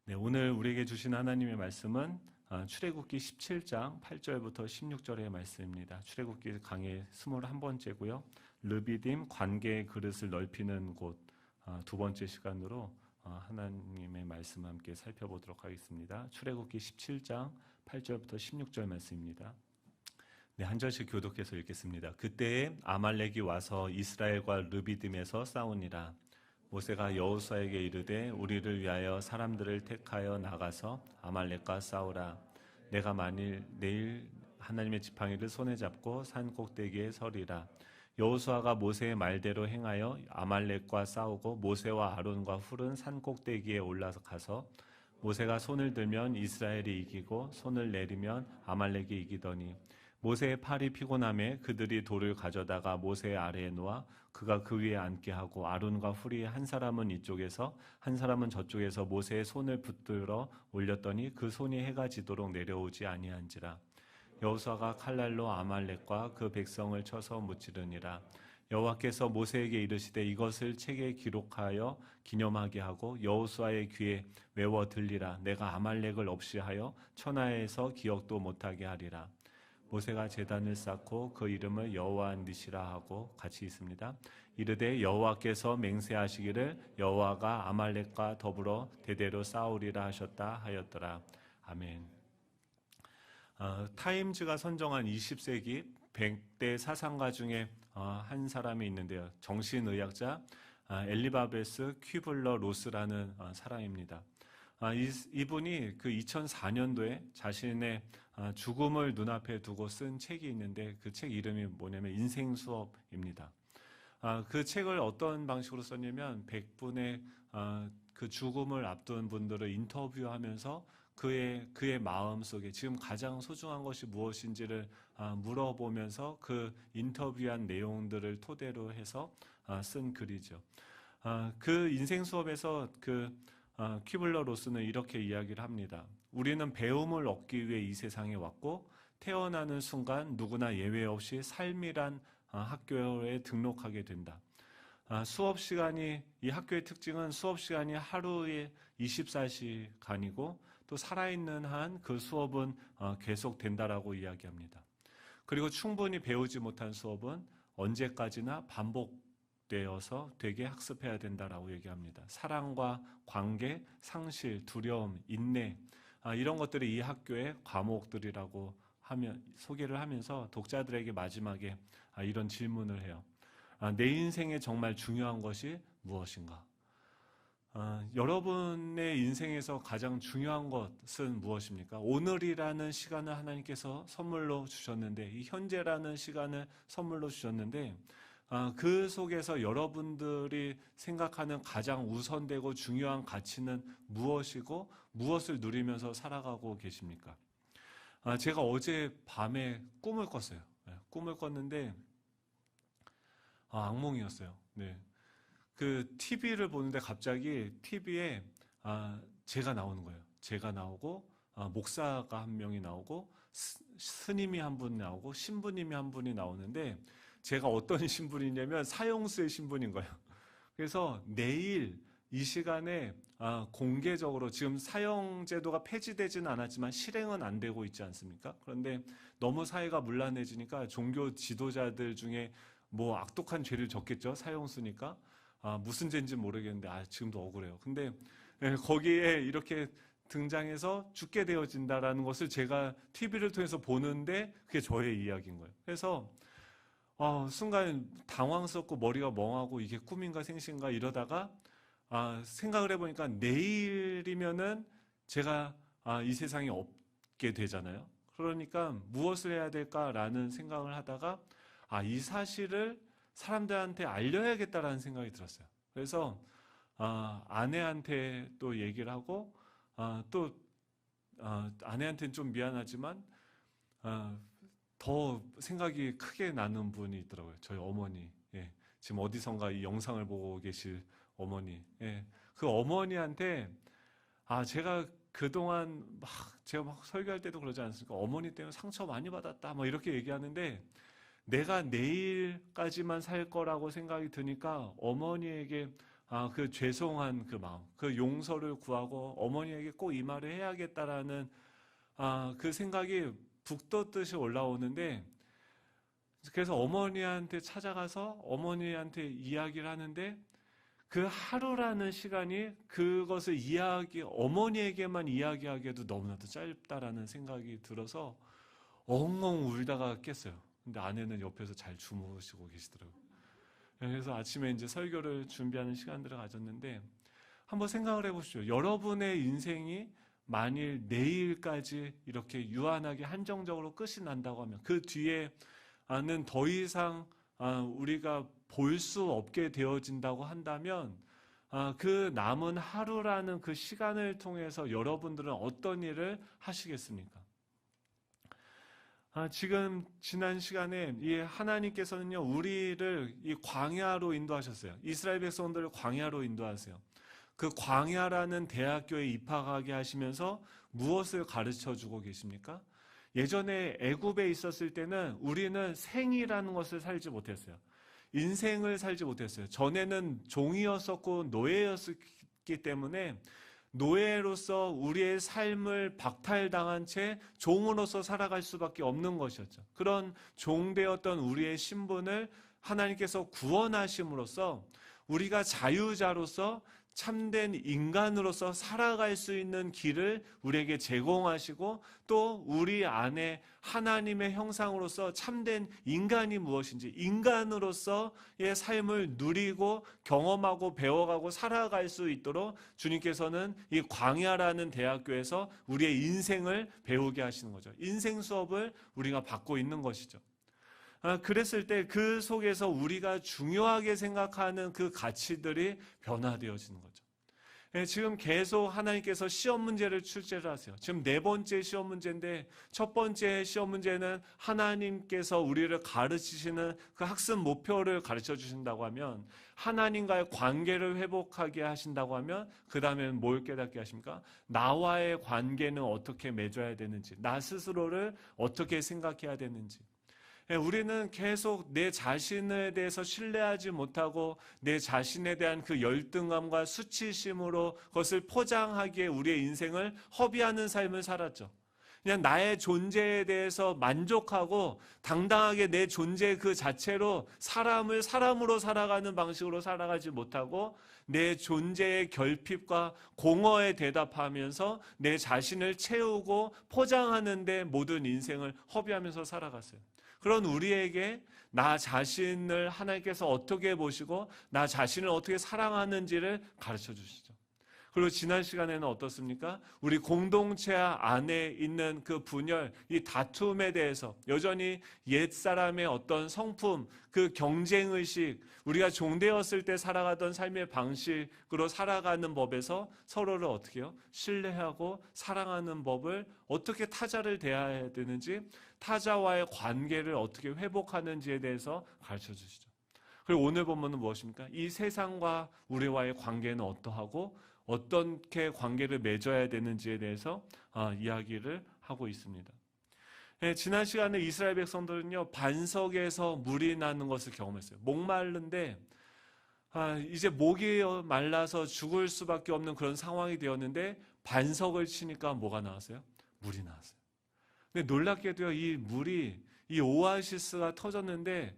네, 오늘 우리에게 주신 하나님의 말씀은 출애굽기 17장 8절부터 16절의 말씀입니다. 출애굽기 강의 21번째고요. 르비딤 관계의 그릇을 넓히는 곳 두 번째 시간으로 하나님의 말씀 함께 살펴보도록 하겠습니다. 출애굽기 17장 8절부터 16절 말씀입니다. 네, 한 절씩 교독해서 읽겠습니다. 그때에 아말렉이 와서 이스라엘과 르비딤에서 싸우니라. 모세가 여호수아에게 이르되 우리를 위하여 사람들을 택하여 나가서 아말렉과 싸우라. 내가 만일 내일 하나님의 지팡이를 손에 잡고 산 꼭대기에 서리라. 여호수아가 모세의 말대로 행하여 아말렉과 싸우고 모세와 아론과 훌은 산 꼭대기에 올라가서 모세가 손을 들면 이스라엘이 이기고 손을 내리면 아말렉이 이기더니 모세의 팔이 피곤함에 그들이 돌을 가져다가 모세 아래에 놓아 그가 그 위에 앉게 하고 아론과 훌이 한 사람은 이쪽에서 한 사람은 저쪽에서 모세의 손을 붙들어 올렸더니 그 손이 해가 지도록 내려오지 아니한지라. 여호수아가 칼날로 아말렉과 그 백성을 쳐서 무찌르니라. 여호와께서 모세에게 이르시되 이것을 책에 기록하여 기념하게 하고 여호수아의 귀에 외워 들리라. 내가 아말렉을 없이 하여 천하에서 기억도 못하게 하리라. 모세가 제단을 쌓고 그 이름을 여호와 니시라 하고 같이 있습니다. 이르되 여호와께서 맹세하시기를 여호와가 아말렉과 더불어 대대로 싸우리라 하셨다 하였더라. 아멘. 타임즈가 선정한 20세기 100대 사상가 중에 한 사람이 있는데요. 정신의학자 엘리바베스 퀴블러 로스라는 사람입니다. 이분이 그 2004년도에 자신의 죽음을 눈앞에 두고 쓴 책이 있는데 그 책 이름이 뭐냐면 인생 수업입니다. 그 책을 어떤 방식으로 썼냐면 100분의 그 죽음을 앞둔 분들을 인터뷰하면서 그의 마음속에 지금 가장 소중한 것이 무엇인지를 물어보면서 그 인터뷰한 내용들을 토대로 해서 쓴 글이죠. 그 인생 수업에서 퀴블러 로스는 이렇게 이야기를 합니다. 우리는 배움을 얻기 위해 이 세상에 왔고 태어나는 순간 누구나 예외 없이 삶이란 학교에 등록하게 된다. 수업 시간이 이 학교의 특징은 수업 시간이 하루에 24시간이고 또 살아있는 한 그 수업은 계속된다라고 이야기합니다. 그리고 충분히 배우지 못한 수업은 언제까지나 반복되어서 되게 학습해야 된다라고 얘기합니다. 사랑과 관계, 상실, 두려움, 인내 이런 것들이 이 학교의 과목들이라고 소개를 하면서 독자들에게 마지막에 이런 질문을 해요. 내 인생에 정말 중요한 것이 무엇인가? 여러분의 인생에서 가장 중요한 것은 무엇입니까? 오늘이라는 시간을 하나님께서 선물로 주셨는데, 이 현재라는 시간을 선물로 주셨는데, 그 속에서 여러분들이 생각하는 가장 우선되고 중요한 가치는 무엇이고 무엇을 누리면서 살아가고 계십니까? 제가 어제 밤에 꿈을 꿨어요. 꿈을 꿨는데 악몽이었어요. 네. 그 TV를 보는데 갑자기 TV에 제가 나오는 거예요. 제가 나오고 목사가 한 명이 나오고 스님이 한 분 나오고 신부님이 한 분이 나오는데 제가 어떤 신분이냐면 사형수의 신분인 거예요. 그래서 내일 이 시간에 공개적으로 지금 사형제도가 폐지되지는 않았지만 실행은 안 되고 있지 않습니까? 그런데 너무 사회가 문란해지니까 종교 지도자들 중에 뭐 악독한 죄를 졌겠죠. 사형수니까. 무슨 죄인지 모르겠는데 지금도 억울해요. 근데 거기에 이렇게 등장해서 죽게 되어진다라는 것을 제가 TV를 통해서 보는데 그게 저의 이야기인 거예요. 그래서 순간 당황스럽고 머리가 멍하고 이게 꿈인가 생신가 이러다가 생각을 해보니까 내일이면은 제가 이 세상에 없게 되잖아요. 그러니까 무엇을 해야 될까라는 생각을 하다가 이 사실을 사람들한테 알려야겠다라는 생각이 들었어요. 그래서 아내한테 또 얘기를 하고 또 아내한테는 좀 미안하지만 더 생각이 크게 나는 분이 있더라고요. 저희 어머니. 지금 어디선가 이 영상을 보고 계실 어머니. 그 어머니한테 제가 그동안 제가 설교할 때도 그러지 않습니까? 어머니 때문에 상처 많이 받았다. 이렇게 얘기하는데 내가 내일까지만 살 거라고 생각이 드니까 어머니에게 그 죄송한 그 마음, 그 용서를 구하고 어머니에게 꼭 이 말을 해야겠다라는 그 생각이 북돋듯이 올라오는데, 그래서 어머니한테 찾아가서 어머니한테 이야기를 하는데, 그 하루라는 시간이 그것을 어머니에게만 이야기하기에도 너무나도 짧다라는 생각이 들어서 엉엉 울다가 깼어요. 근데 아내는 옆에서 잘 주무시고 계시더라고요. 그래서 아침에 이제 설교를 준비하는 시간들을 가졌는데, 한번 생각을 해보십시오. 여러분의 인생이 만일 내일까지 이렇게 유한하게 한정적으로 끝이 난다고 하면, 그 뒤에는 더 이상 우리가 볼 수 없게 되어진다고 한다면, 그 남은 하루라는 그 시간을 통해서 여러분들은 어떤 일을 하시겠습니까? 지금 지난 시간에 이 하나님께서는요, 우리를 이 광야로 인도하셨어요. 이스라엘 백성들을 광야로 인도하세요. 그 광야라는 대학교에 입학하게 하시면서 무엇을 가르쳐 주고 계십니까? 예전에 애굽에 있었을 때는 우리는 생이라는 것을 살지 못했어요. 인생을 살지 못했어요. 전에는 종이었었고 노예였기 때문에 노예로서 우리의 삶을 박탈당한 채 종으로서 살아갈 수밖에 없는 것이었죠. 그런 종되었던 우리의 신분을 하나님께서 구원하심으로써 우리가 자유자로서 참된 인간으로서 살아갈 수 있는 길을 우리에게 제공하시고, 또 우리 안에 하나님의 형상으로서 참된 인간이 무엇인지, 인간으로서의 삶을 누리고 경험하고 배워가고 살아갈 수 있도록 주님께서는 이 광야라는 대학교에서 우리의 인생을 배우게 하시는 거죠. 인생 수업을 우리가 받고 있는 것이죠. 그랬을 때 그 속에서 우리가 중요하게 생각하는 그 가치들이 변화되어지는 거죠. 지금 계속 하나님께서 시험 문제를 출제를 하세요. 지금 4번째 시험 문제인데, 첫 번째 시험 문제는 하나님께서 우리를 가르치시는 그 학습 목표를 가르쳐 주신다고 하면, 하나님과의 관계를 회복하게 하신다고 하면, 그 다음에는 뭘 깨닫게 하십니까? 나와의 관계는 어떻게 맺어야 되는지, 나 스스로를 어떻게 생각해야 되는지. 우리는 계속 내 자신에 대해서 신뢰하지 못하고 내 자신에 대한 그 열등감과 수치심으로 그것을 포장하기에 우리의 인생을 허비하는 삶을 살았죠. 그냥 나의 존재에 대해서 만족하고 당당하게 내 존재 그 자체로 사람을 사람으로 살아가는 방식으로 살아가지 못하고, 내 존재의 결핍과 공허에 대답하면서 내 자신을 채우고 포장하는 데 모든 인생을 허비하면서 살아갔어요. 그런 우리에게 나 자신을 하나님께서 어떻게 보시고 나 자신을 어떻게 사랑하는지를 가르쳐 주시죠. 그리고 지난 시간에는 어떻습니까? 우리 공동체 안에 있는 그 분열, 이 다툼에 대해서 여전히 옛사람의 어떤 성품, 그 경쟁의식, 우리가 종되었을 때 살아가던 삶의 방식으로 살아가는 법에서 서로를 어떻게 해요? 신뢰하고 사랑하는 법을, 어떻게 타자를 대해야 되는지, 타자와의 관계를 어떻게 회복하는지에 대해서 가르쳐 주시죠. 그리고 오늘 본문은 무엇입니까? 이 세상과 우리와의 관계는 어떠하고 어떻게 관계를 맺어야 되는지에 대해서 이야기를 하고 있습니다. 지난 시간에 이스라엘 백성들은요, 반석에서 물이 나는 것을 경험했어요. 목마른데 이제 목이 말라서 죽을 수밖에 없는 그런 상황이 되었는데, 반석을 치니까 뭐가 나왔어요? 물이 나왔어요. 근데 놀랍게도요, 이 물이, 이 오아시스가 터졌는데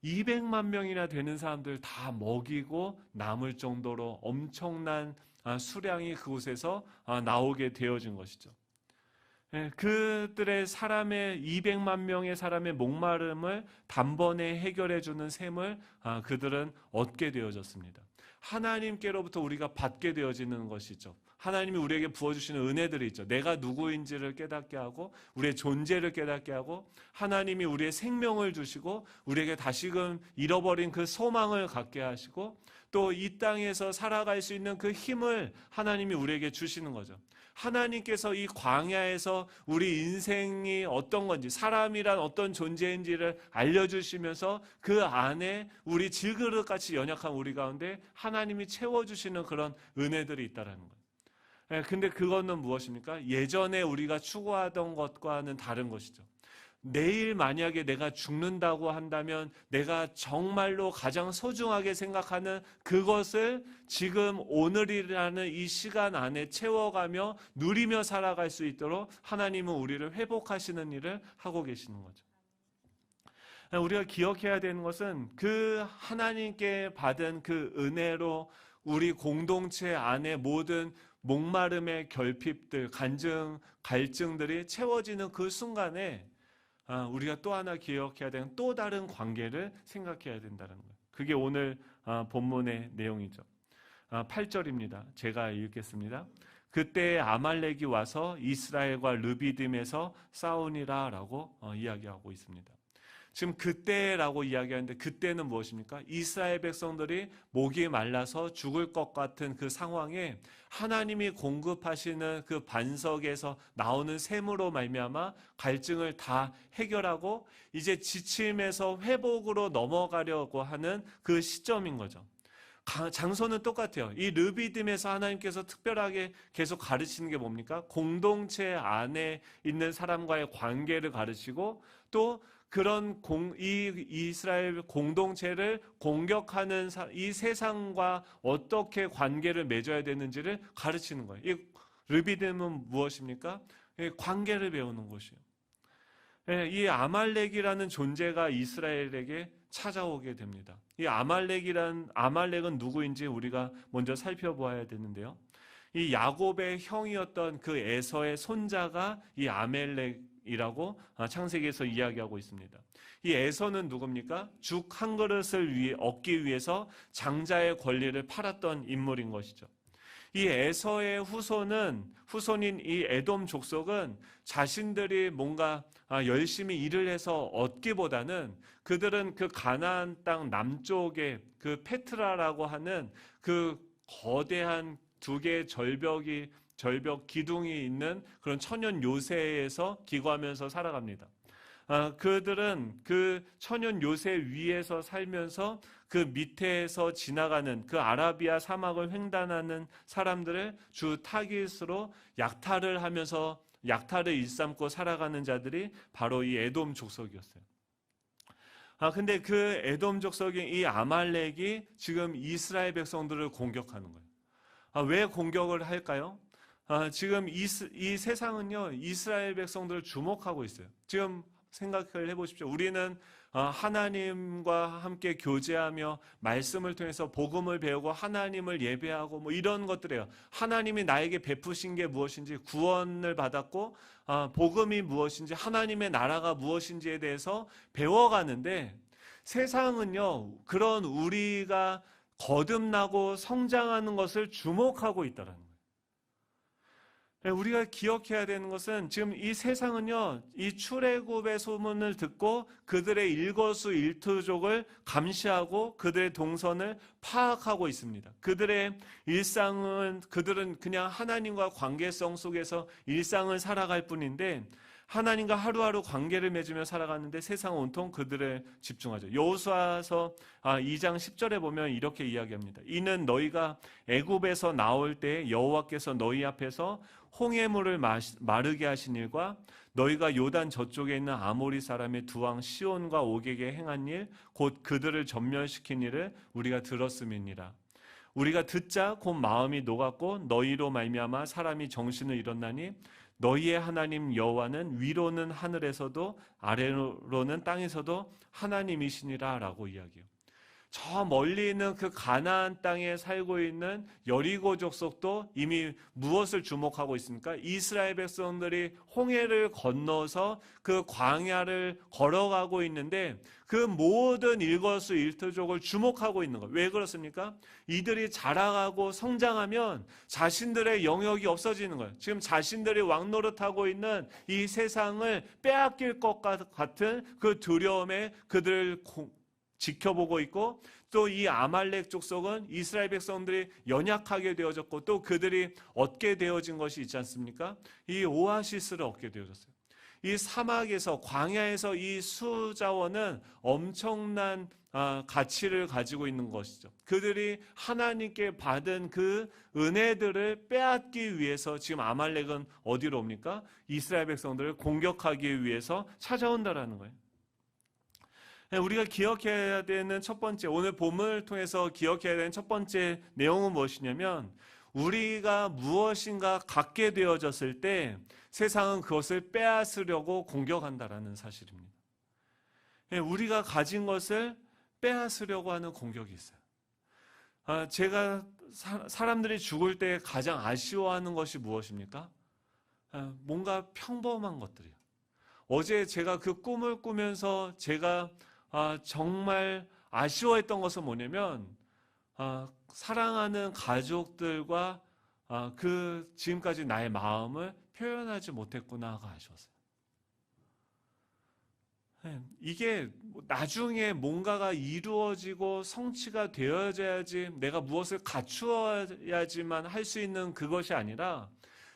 200만 명이나 되는 사람들 다 먹이고 남을 정도로 엄청난 수량이 그곳에서 나오게 되어진 것이죠. 그들의 200만 명의 사람의 목마름을 단번에 해결해주는 셈을 그들은 얻게 되어졌습니다. 하나님께로부터 우리가 받게 되어지는 것이죠. 하나님이 우리에게 부어주시는 은혜들이 있죠. 내가 누구인지를 깨닫게 하고 우리의 존재를 깨닫게 하고, 하나님이 우리의 생명을 주시고 우리에게 다시금 잃어버린 그 소망을 갖게 하시고, 또 이 땅에서 살아갈 수 있는 그 힘을 하나님이 우리에게 주시는 거죠. 하나님께서 이 광야에서 우리 인생이 어떤 건지, 사람이란 어떤 존재인지를 알려주시면서 그 안에 우리 질그릇같이 연약한 우리 가운데 하나님이 채워주시는 그런 은혜들이 있다는 거예요. 근데 그거는 무엇입니까? 예전에 우리가 추구하던 것과는 다른 것이죠. 내일 만약에 내가 죽는다고 한다면 내가 정말로 가장 소중하게 생각하는 그것을 지금 오늘이라는 이 시간 안에 채워가며 누리며 살아갈 수 있도록 하나님은 우리를 회복하시는 일을 하고 계시는 거죠. 우리가 기억해야 되는 것은 그 하나님께 받은 그 은혜로 우리 공동체 안에 모든 목마름의 결핍들, 갈증들이 채워지는 그 순간에 우리가 또 하나 기억해야 되는 또 다른 관계를 생각해야 된다는 거예요. 그게 오늘 본문의 내용이죠. 8절입니다. 제가 읽겠습니다. 그때 아말렉이 와서 이스라엘과 르비딤에서 싸우니라 라고 이야기하고 있습니다. 지금 그때라고 이야기하는데 그때는 무엇입니까? 이스라엘 백성들이 목이 말라서 죽을 것 같은 그 상황에 하나님이 공급하시는 그 반석에서 나오는 샘으로 말미암아 갈증을 다 해결하고 이제 지침에서 회복으로 넘어가려고 하는 그 시점인 거죠. 장소는 똑같아요. 이 르비딤에서 하나님께서 특별하게 계속 가르치는 게 뭡니까? 공동체 안에 있는 사람과의 관계를 가르치고 또 그런 이 이스라엘 공동체를 공격하는 이 세상과 어떻게 관계를 맺어야 되는지를 가르치는 거예요. 이 르비딤은 무엇입니까? 관계를 배우는 곳이에요. 이 아말렉이라는 존재가 이스라엘에게 찾아오게 됩니다. 이 아말렉은 누구인지 우리가 먼저 살펴보아야 되는데요. 이 야곱의 형이었던 그 에서의 손자가 이 아말렉이라고 창세기에서 이야기하고 있습니다. 이 에서는 누굽니까? 죽 한 그릇을 얻기 위해서 장자의 권리를 팔았던 인물인 것이죠. 이 에서의 후손인 이 에돔 족속은 자신들이 뭔가 열심히 일을 해서 얻기보다는 그들은 그 가나안 땅 남쪽에 그 페트라라고 하는 그 거대한 두 개의 절벽 기둥이 있는 그런 천연 요새에서 기거하면서 살아갑니다. 그들은 그 천연 요새 위에서 살면서 그 밑에서 지나가는 그 아라비아 사막을 횡단하는 사람들을 주 타깃으로 약탈을 하면서 약탈을 일삼고 살아가는 자들이 바로 이 에돔 족속이었어요. 근데 그 에돔 족속인 이 아말렉이 지금 이스라엘 백성들을 공격하는 거예요. 왜 공격을 할까요? 지금 이 세상은요, 이스라엘 백성들을 주목하고 있어요. 지금 생각을 해보십시오. 우리는 하나님과 함께 교제하며 말씀을 통해서 복음을 배우고 하나님을 예배하고 뭐 이런 것들이에요. 하나님이 나에게 베푸신 게 무엇인지, 구원을 받았고 복음이 무엇인지, 하나님의 나라가 무엇인지에 대해서 배워가는데 세상은요, 그런 우리가 거듭나고 성장하는 것을 주목하고 있다는 거예요. 우리가 기억해야 되는 것은 지금 이 세상은요, 이 출애굽의 소문을 듣고 그들의 일거수일투족을 감시하고 그들의 동선을 파악하고 있습니다. 그들의 그들은 그냥 하나님과 관계성 속에서 일상을 살아갈 뿐인데 하나님과 하루하루 관계를 맺으며 살아가는데 세상은 온통 그들에 집중하죠. 여호수아서 2장 10절에 보면 이렇게 이야기합니다. 이는 너희가 애굽에서 나올 때 여호와께서 너희 앞에서 홍해물을 마르게 하신 일과 너희가 요단 저쪽에 있는 아모리 사람의 두 왕 시온과 옥에게 행한 일 곧 그들을 전멸시킨 일을 우리가 들었음이니라. 우리가 듣자 곧 마음이 녹았고 너희로 말미암아 사람이 정신을 잃었나니 너희의 하나님 여호와는 위로는 하늘에서도 아래로는 땅에서도 하나님이시니라 라고 이야기해요. 저 멀리 있는 그 가나안 땅에 살고 있는 여리고 족속도 이미 무엇을 주목하고 있습니까? 이스라엘 백성들이 홍해를 건너서 그 광야를 걸어가고 있는데 그 모든 일거수일투족을 주목하고 있는 거예요. 왜 그렇습니까? 이들이 자라가고 성장하면 자신들의 영역이 없어지는 거예요. 지금 자신들이 왕노릇하고 있는 이 세상을 빼앗길 것 같은 그 두려움에 그들을 지켜보고 있고 또 이 아말렉 족속은 이스라엘 백성들이 연약하게 되어졌고 또 그들이 얻게 되어진 것이 있지 않습니까? 이 오아시스를 얻게 되어졌어요. 이 사막에서, 광야에서 이 수자원은 엄청난 가치를 가지고 있는 것이죠. 그들이 하나님께 받은 그 은혜들을 빼앗기 위해서 지금 아말렉은 어디로 옵니까? 이스라엘 백성들을 공격하기 위해서 찾아온다라는 거예요. 우리가 기억해야 되는 첫 번째, 오늘 본문을 통해서 기억해야 되는 첫 번째 내용은 무엇이냐면, 우리가 무엇인가 갖게 되어졌을 때 세상은 그것을 빼앗으려고 공격한다라는 사실입니다. 우리가 가진 것을 빼앗으려고 하는 공격이 있어요. 제가 사람들이 죽을 때 가장 아쉬워하는 것이 무엇입니까? 뭔가 평범한 것들이에요. 어제 제가 그 꿈을 꾸면서 제가 정말 아쉬워했던 것은 뭐냐면, 사랑하는 가족들과 그 지금까지 나의 마음을 표현하지 못했구나가 아쉬웠어요. 이게 나중에 뭔가가 이루어지고 성취가 되어져야지, 내가 무엇을 갖추어야지만 할 수 있는 그것이 아니라,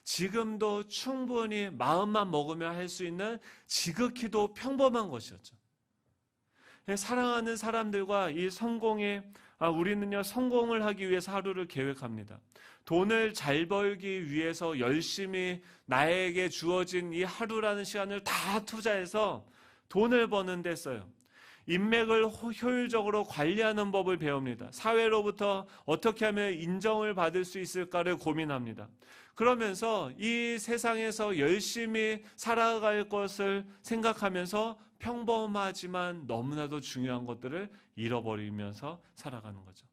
지금도 충분히 마음만 먹으면 할 수 있는 지극히도 평범한 것이었죠. 사랑하는 사람들과 이 우리는요, 성공을 하기 위해서 하루를 계획합니다. 돈을 잘 벌기 위해서 열심히 나에게 주어진 이 하루라는 시간을 다 투자해서 돈을 버는 데 써요. 인맥을 효율적으로 관리하는 법을 배웁니다. 사회로부터 어떻게 하면 인정을 받을 수 있을까를 고민합니다. 그러면서 이 세상에서 열심히 살아갈 것을 생각하면서 평범하지만 너무나도 중요한 것들을 잃어버리면서 살아가는 거죠.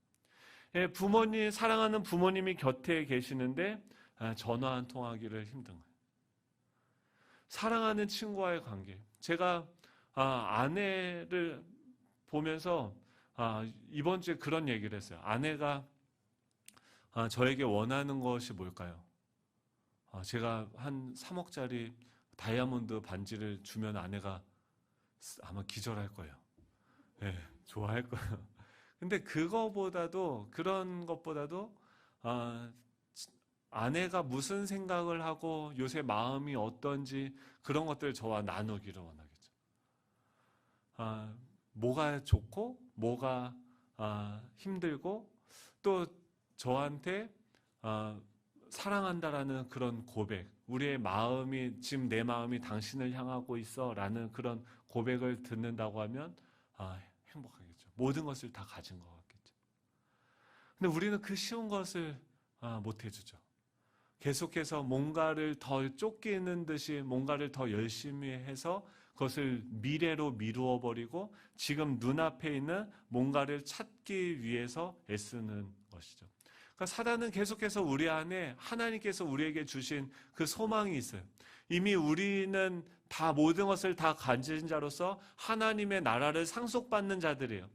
사랑하는 부모님이 곁에 계시는데 전화 한 통하기를 힘든 거예요. 사랑하는 친구와의 관계. 제가 아내를 보면서 이번 주에 그런 얘기를 했어요. 아내가 저에게 원하는 것이 뭘까요? 제가 한 3억짜리 다이아몬드 반지를 주면 아내가 아마 기절할 거예요. 네, 좋아할 거예요. 근데 그런 것보다도 아내가 무슨 생각을 하고 요새 마음이 어떤지 그런 것들을 저와 나누기를 원하겠죠. 뭐가 좋고 뭐가 힘들고 또 저한테 사랑한다라는 그런 고백, 우리의 마음이 지금 내 마음이 당신을 향하고 있어라는 그런 고백을 듣는다고 하면 행복하겠죠. 모든 것을 다 가진 것 같겠죠. 근데 우리는 그 쉬운 것을 못 해주죠. 계속해서 뭔가를 더 쫓기는 듯이 뭔가를 더 열심히 해서 그것을 미래로 미루어 버리고 지금 눈앞에 있는 뭔가를 찾기 위해서 애쓰는 것이죠. 그러니까 사단은 계속해서 우리 안에 하나님께서 우리에게 주신 그 소망이 있어요. 이미 우리는 다 모든 것을 다 가진 자로서 하나님의 나라를 상속받는 자들이에요.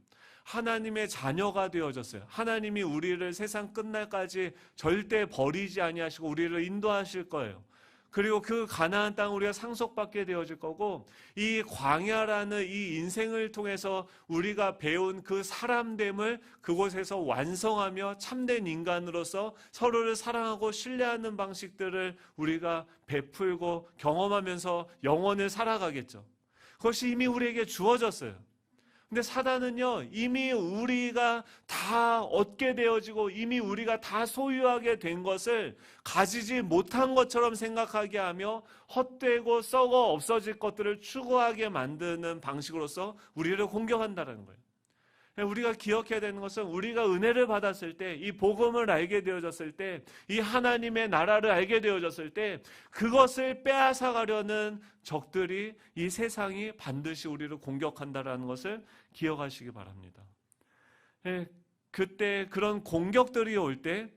하나님의 자녀가 되어졌어요. 하나님이 우리를 세상 끝날까지 절대 버리지 아니하시고 우리를 인도하실 거예요. 그리고 그 가나안 땅 우리가 상속받게 되어질 거고, 이 광야라는 이 인생을 통해서 우리가 배운 그 사람됨을 그곳에서 완성하며 참된 인간으로서 서로를 사랑하고 신뢰하는 방식들을 우리가 베풀고 경험하면서 영원을 살아가겠죠. 그것이 이미 우리에게 주어졌어요. 근데 사단은요, 이미 우리가 다 얻게 되어지고 이미 우리가 다 소유하게 된 것을 가지지 못한 것처럼 생각하게 하며 헛되고 썩어 없어질 것들을 추구하게 만드는 방식으로서 우리를 공격한다는 거예요. 우리가 기억해야 되는 것은 우리가 은혜를 받았을 때, 이 복음을 알게 되어졌을 때, 이 하나님의 나라를 알게 되어졌을 때 그것을 빼앗아가려는 적들이, 이 세상이 반드시 우리를 공격한다는 것을 기억하시기 바랍니다. 그때 그런 공격들이 올 때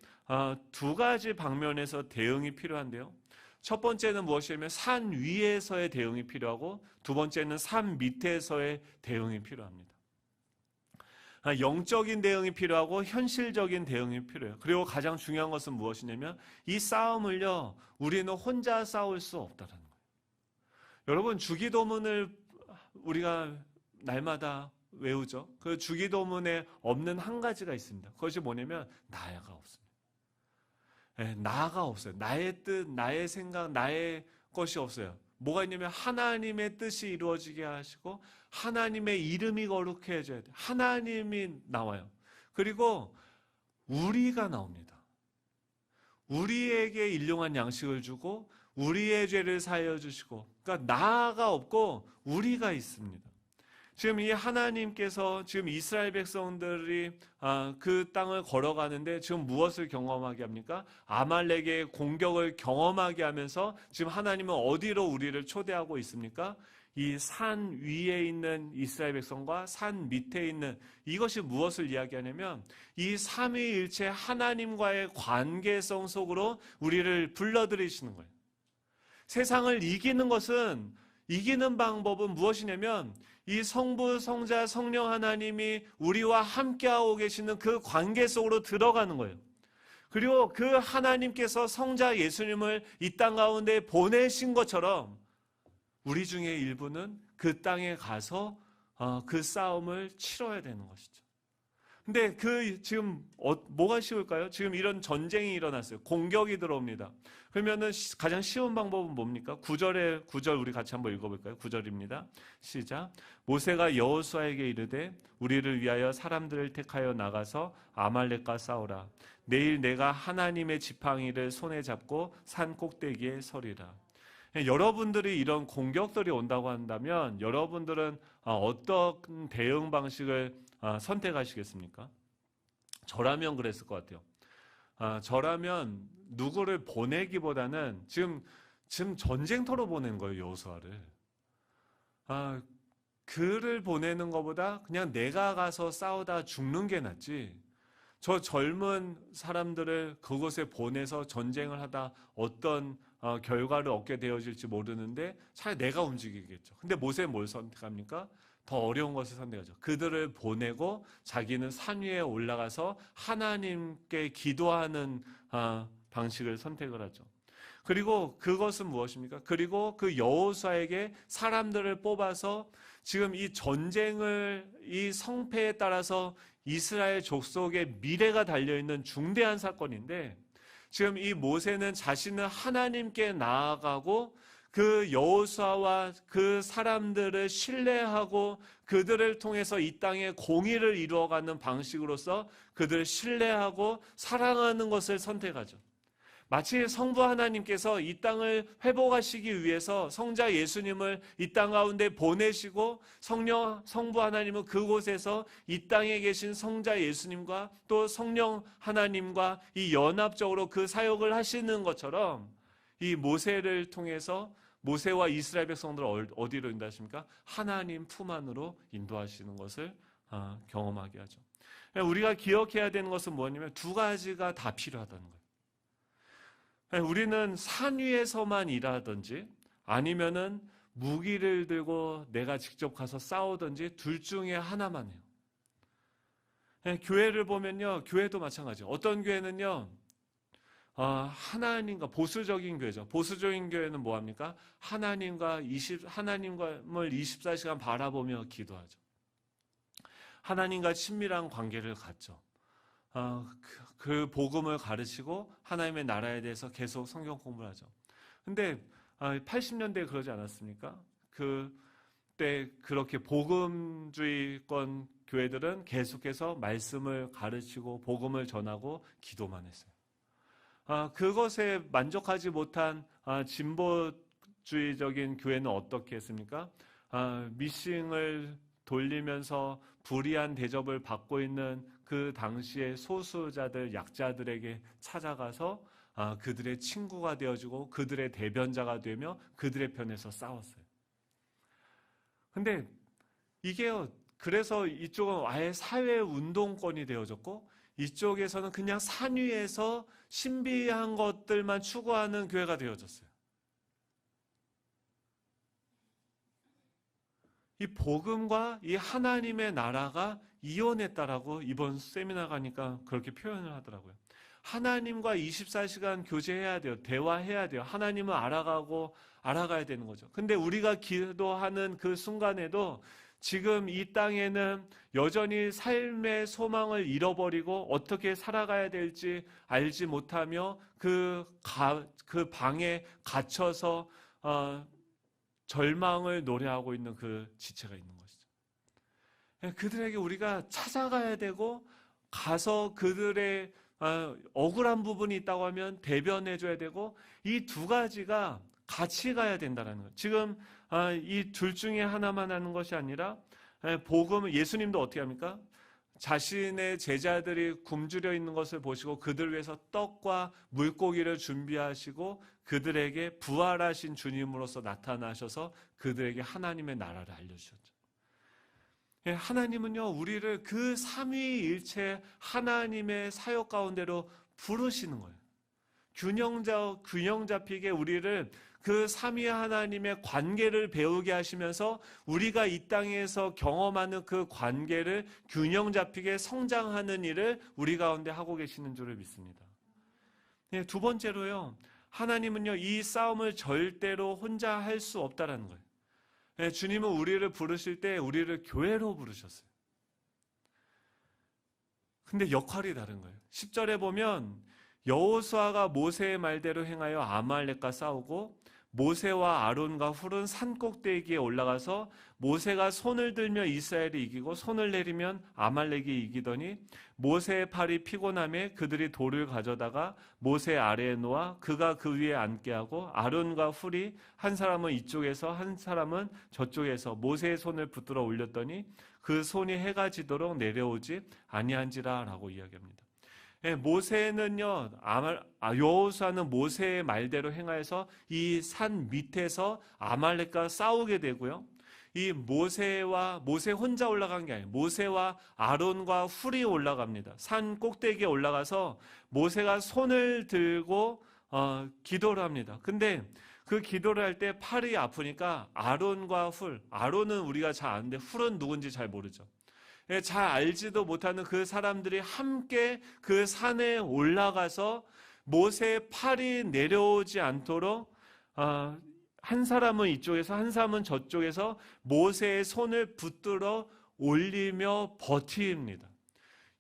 두 가지 방면에서 대응이 필요한데요. 첫 번째는 무엇이냐면 산 위에서의 대응이 필요하고, 두 번째는 산 밑에서의 대응이 필요합니다. 영적인 대응이 필요하고 현실적인 대응이 필요해요. 그리고 가장 중요한 것은 무엇이냐면 이 싸움을요, 우리는 혼자 싸울 수 없다는 거예요. 여러분, 주기도문을 우리가 날마다 외우죠. 그 주기도문에 없는 한 가지가 있습니다. 그것이 뭐냐면 나가 없습니다. 나가 없어요. 나의 뜻, 나의 생각, 나의 것이 없어요. 뭐가 있냐면 하나님의 뜻이 이루어지게 하시고 하나님의 이름이 거룩해져야 돼요. 하나님이 나와요. 그리고 우리가 나옵니다. 우리에게 일용한 양식을 주고 우리의 죄를 사하여 주시고, 그러니까 나가 없고 우리가 있습니다. 지금 이 하나님께서 지금 이스라엘 백성들이 그 땅을 걸어가는데 지금 무엇을 경험하게 합니까? 아말렉의 공격을 경험하게 하면서 지금 하나님은 어디로 우리를 초대하고 있습니까? 이 산 위에 있는 이스라엘 백성과 산 밑에 있는, 이것이 무엇을 이야기하냐면 이 삼위일체 하나님과의 관계성 속으로 우리를 불러들이시는 거예요. 세상을 이기는 방법은 무엇이냐면 이 성부, 성자, 성령 하나님이 우리와 함께하고 계시는 그 관계 속으로 들어가는 거예요. 그리고 그 하나님께서 성자 예수님을 이 땅 가운데 보내신 것처럼 우리 중에 일부는 그 땅에 가서 그 싸움을 치러야 되는 것이죠. 근데 지금 뭐가 쉬울까요? 지금 이런 전쟁이 일어났어요. 공격이 들어옵니다. 그러면은 가장 쉬운 방법은 뭡니까? 9절 우리 같이 한번 읽어볼까요? 9절입니다. 시작. 모세가 여호수아에게 이르되 우리를 위하여 사람들을 택하여 나가서 아말렉과 싸우라. 내일 내가 하나님의 지팡이를 손에 잡고 산 꼭대기에 서리라. 여러분들이 이런 공격들이 온다고 한다면 여러분들은 어떤 대응 방식을 선택하시겠습니까? 저라면 그랬을 것 같아요. 저라면 누구를 보내기보다는 지금 전쟁터로 보낸 거예요, 여호수아를. 그를 보내는 것보다 그냥 내가 가서 싸우다 죽는 게 낫지. 저 젊은 사람들을 그곳에 보내서 전쟁을 하다 어떤 결과를 얻게 되어질지 모르는데 차라리 내가 움직이겠죠. 근데 모세는 뭘 선택합니까? 더 어려운 것을 선택하죠. 그들을 보내고 자기는 산 위에 올라가서 하나님께 기도하는 방식을 선택을 하죠. 그리고 그것은 무엇입니까? 그리고 그 여호수아에게 사람들을 뽑아서 지금 이 전쟁을, 이 성패에 따라서 이스라엘 족속의 미래가 달려있는 중대한 사건인데, 지금 이 모세는 자신은 하나님께 나아가고 그 여호수아와 그 사람들을 신뢰하고 그들을 통해서 이 땅에 공의를 이루어가는 방식으로서 그들을 신뢰하고 사랑하는 것을 선택하죠. 마치 성부 하나님께서 이 땅을 회복하시기 위해서 성자 예수님을 이 땅 가운데 보내시고 성부 하나님은 그곳에서 이 땅에 계신 성자 예수님과 또 성령 하나님과 이 연합적으로 그 사역을 하시는 것처럼 이 모세를 통해서 모세와 이스라엘 백성들을 어디로 인도하십니까? 하나님 품 안으로 인도하시는 것을 경험하게 하죠. 우리가 기억해야 되는 것은 뭐냐면 두 가지가 다 필요하다는 거예요. 우리는 산 위에서만 일하든지 아니면은 무기를 들고 내가 직접 가서 싸우든지 둘 중에 하나만 해요. 교회를 보면요, 교회도 마찬가지예요. 어떤 교회는요, 하나님과 보수적인 교회죠. 보수적인 교회는 뭐합니까? 하나님을 24시간 바라보며 기도하죠. 하나님과 친밀한 관계를 갖죠. 그 복음을 가르치고 하나님의 나라에 대해서 계속 성경 공부를 하죠. 근데 80년대에 그러지 않았습니까? 그때 그렇게 복음주의권 교회들은 계속해서 말씀을 가르치고 복음을 전하고 기도만 했어요. 그것에 만족하지 못한 진보주의적인 교회는 어떻게 했습니까? 미싱을 돌리면서 불의한 대접을 받고 있는 그 당시의 소수자들, 약자들에게 찾아가서 그들의 친구가 되어주고 그들의 대변자가 되며 그들의 편에서 싸웠어요. 근데 이게요, 그래서 이쪽은 아예 사회 운동권이 되어졌고 이쪽에서는 그냥 산 위에서 신비한 것들만 추구하는 교회가 되어졌어요. 이 복음과 이 하나님의 나라가 이혼했다라고 이번 세미나 가니까 그렇게 표현을 하더라고요. 하나님과 24시간 교제해야 돼요. 대화해야 돼요. 하나님을 알아가야 되는 거죠. 근데 우리가 기도하는 그 순간에도 지금 이 땅에는 여전히 삶의 소망을 잃어버리고 어떻게 살아가야 될지 알지 못하며 그 방에 갇혀서 절망을 노래하고 있는 그 지체가 있는 것이죠. 그들에게 우리가 찾아가야 되고 가서 그들의 억울한 부분이 있다고 하면 대변해줘야 되고 이 두 가지가 같이 가야 된다는 거예요. 지금 이 둘 중에 하나만 하는 것이 아니라 복음은 예수님도 어떻게 합니까? 자신의 제자들이 굶주려 있는 것을 보시고 그들 위해서 떡과 물고기를 준비하시고 그들에게 부활하신 주님으로서 나타나셔서 그들에게 하나님의 나라를 알려주셨죠. 하나님은요, 우리를 그 삼위일체 하나님의 사역 가운데로 부르시는 거예요. 균형 잡히게 우리를 그 삼위 하나님의 관계를 배우게 하시면서 우리가 이 땅에서 경험하는 그 관계를 균형 잡히게 성장하는 일을 우리 가운데 하고 계시는 줄을 믿습니다. 두 번째로요, 하나님은요, 이 싸움을 절대로 혼자 할 수 없다라는 거예요. 주님은 우리를 부르실 때 우리를 교회로 부르셨어요. 근데 역할이 다른 거예요. 10절에 보면 여호수아가 모세의 말대로 행하여 아말렉과 싸우고 모세와 아론과 훌은 산 꼭대기에 올라가서 모세가 손을 들며 이스라엘이 이기고 손을 내리면 아말렉이 이기더니 모세의 팔이 피곤함에 그들이 돌을 가져다가 모세 아래에 놓아 그가 그 위에 앉게 하고 아론과 훌이 한 사람은 이쪽에서 한 사람은 저쪽에서 모세의 손을 붙들어 올렸더니 그 손이 해가 지도록 내려오지 아니한지라 라고 이야기합니다. 모세는요, 여호수아는 모세의 말대로 행하여서 이 산 밑에서 아말렉과 싸우게 되고요. 이 모세 혼자 올라간 게 아니에요. 모세와 아론과 훌이 올라갑니다. 산 꼭대기에 올라가서 모세가 손을 들고 기도를 합니다. 근데 그 기도를 할 때 팔이 아프니까 아론과 훌, 아론은 우리가 잘 아는데 훌은 누군지 잘 모르죠. 잘 알지도 못하는 그 사람들이 함께 그 산에 올라가서 모세의 팔이 내려오지 않도록 한 사람은 이쪽에서 한 사람은 저쪽에서 모세의 손을 붙들어 올리며 버팁니다.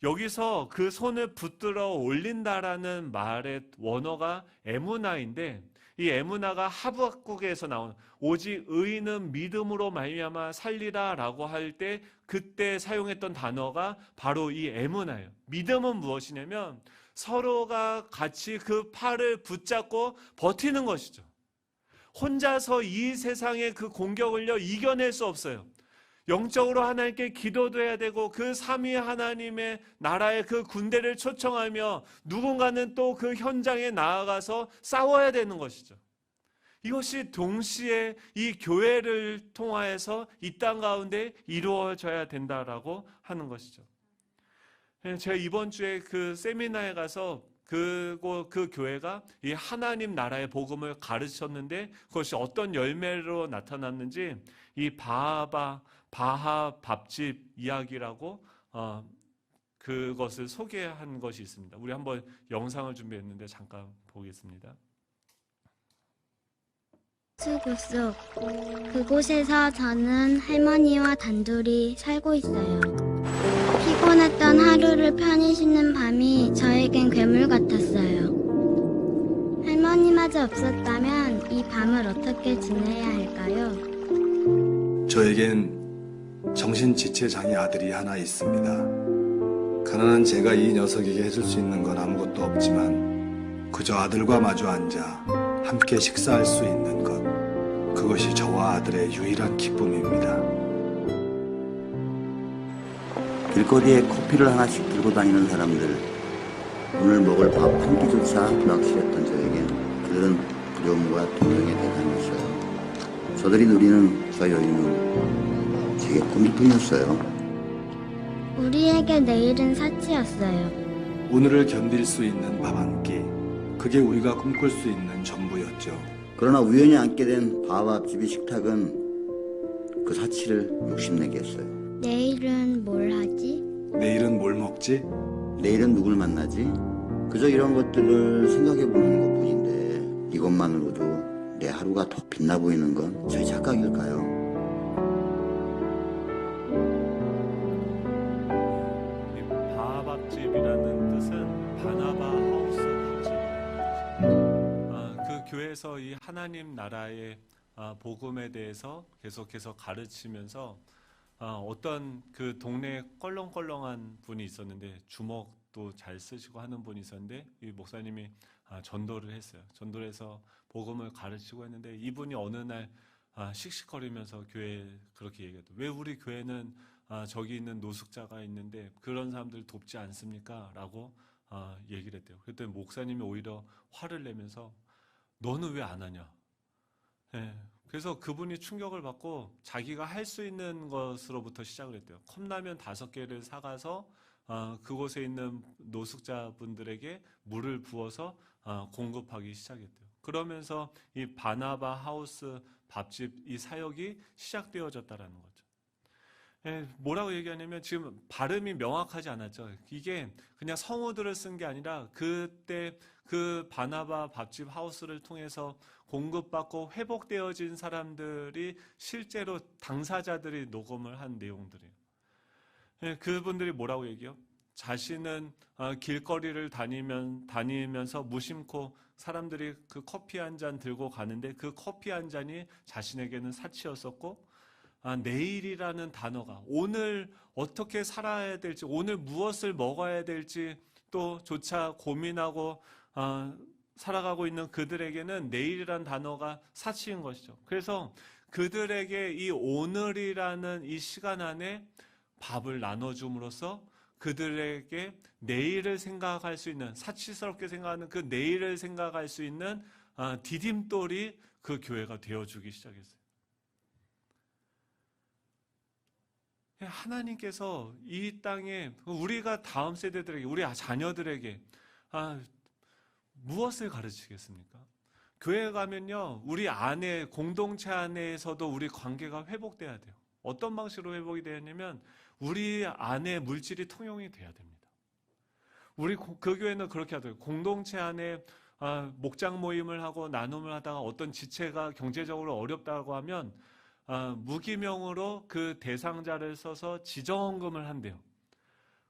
여기서 그 손을 붙들어 올린다라는 말의 원어가 에무나인데 이 에무나가 하박국에서 나온 오직 의인은 믿음으로 말미암아 살리라라고 할 때 그때 사용했던 단어가 바로 이 에무나예요. 믿음은 무엇이냐면 서로가 같이 그 팔을 붙잡고 버티는 것이죠. 혼자서 이 세상의 그 공격을요 이겨낼 수 없어요. 영적으로 하나님께 기도도 해야 되고 그 삼위 하나님의 나라의 그 군대를 초청하며 누군가는 또 그 현장에 나아가서 싸워야 되는 것이죠. 이것이 동시에 이 교회를 통하여서 이 땅 가운데 이루어져야 된다라고 하는 것이죠. 제가 이번 주에 그 세미나에 가서 그 교회가 이 하나님 나라의 복음을 가르쳤는데 그것이 어떤 열매로 나타났는지 이 바하 밥집 이야기라고 그것을 소개한 것이 있습니다. 우리 한번 영상을 준비했는데 잠깐 보겠습니다. 수구 속 그곳에서 저는 할머니와 단둘이 살고 있어요. 피곤했던 하루를 편히 쉬는 밤이 저에겐 괴물 같았어요. 할머니마저 없었다면 이 밤을 어떻게 지내야 할까요? 저에겐 정신지체장애 아들이 하나 있습니다. 가난한 제가 이 녀석에게 해줄 수 있는 건 아무것도 없지만 그저 아들과 마주 앉아 함께 식사할 수 있는 것, 그것이 저와 아들의 유일한 기쁨입니다. 길거리에 커피를 하나씩 들고 다니는 사람들, 오늘 먹을 밥 한 끼조차 불확실했던 저에겐 그들은 두려움과 동경의 대상이었어요. 저들이 누리는 저 여유는 제게 꿈일 뿐이었어요. 우리에게 내일은 사치였어요. 오늘을 견딜 수 있는 밥 한 끼, 그게 우리가 꿈꿀 수 있는 전부였죠. 그러나 우연히 앉게 된 바밥집의 식탁은 그 사치를 욕심내게 했어요. 내일은 뭘 하지? 내일은 뭘 먹지? 내일은 누굴 만나지? 그저 이런 것들을 생각해보는 것뿐인데 이것만으로도 내 하루가 더 빛나 보이는 건 저희 착각일까요? 바밥집이라는 뜻은 바나바 하우스 밥집이라는 뜻입니다. 그 교회에서 이 하나님 나라의 복음에 대해서 계속해서 가르치면서 어떤 그 동네에 껄렁껄렁한 분이 있었는데 주먹도 잘 쓰시고 하는 분이 있었는데 이 목사님이 전도를 했어요. 전도를 해서 복음을 가르치고 했는데 이분이 어느 날 씩씩거리면서 교회에 그렇게 얘기했다. 왜 우리 교회는 저기 있는 노숙자가 있는데 그런 사람들 돕지 않습니까? 라고 얘기를 했대요. 그랬더니 목사님이 오히려 화를 내면서 너는 왜 안 하냐? 네. 그래서 그분이 충격을 받고 자기가 할 수 있는 것으로부터 시작을 했대요. 컵라면 5개를 사가서 그곳에 있는 노숙자분들에게 물을 부어서 공급하기 시작했대요. 그러면서 이 바나바 하우스 밥집 이 사역이 시작되어졌다라는 거죠. 뭐라고 얘기하냐면 지금 발음이 명확하지 않았죠. 이게 그냥 성우들을 쓴 게 아니라 그때 그 바나바 밥집 하우스를 통해서 공급받고 회복되어진 사람들이 실제로 당사자들이 녹음을 한 내용들이에요. 그분들이 뭐라고 얘기해요? 자신은 길거리를 다니면서 무심코 사람들이 그 커피 한 잔 들고 가는데 그 커피 한 잔이 자신에게는 사치였었고 내일이라는 단어가 오늘 어떻게 살아야 될지 오늘 무엇을 먹어야 될지 또 조차 고민하고 살아가고 있는 그들에게는 내일이라는 단어가 사치인 것이죠. 그래서 그들에게 이 오늘이라는 이 시간 안에 밥을 나눠줌으로써 그들에게 내일을 생각할 수 있는 사치스럽게 생각하는 그 내일을 생각할 수 있는 디딤돌이 그 교회가 되어주기 시작했어요. 하나님께서 이 땅에 우리가 다음 세대들에게 우리 자녀들에게 무엇을 가르치겠습니까? 교회 가면요 우리 안에 공동체 안에서도 우리 관계가 회복돼야 돼요. 어떤 방식으로 회복이 되냐면 우리 안에 물질이 통용이 돼야 됩니다. 우리 그 교회는 그렇게 하더라고요. 공동체 안에 목장 모임을 하고 나눔을 하다가 어떤 지체가 경제적으로 어렵다고 하면 무기명으로 그 대상자를 써서 지정헌금을 한대요.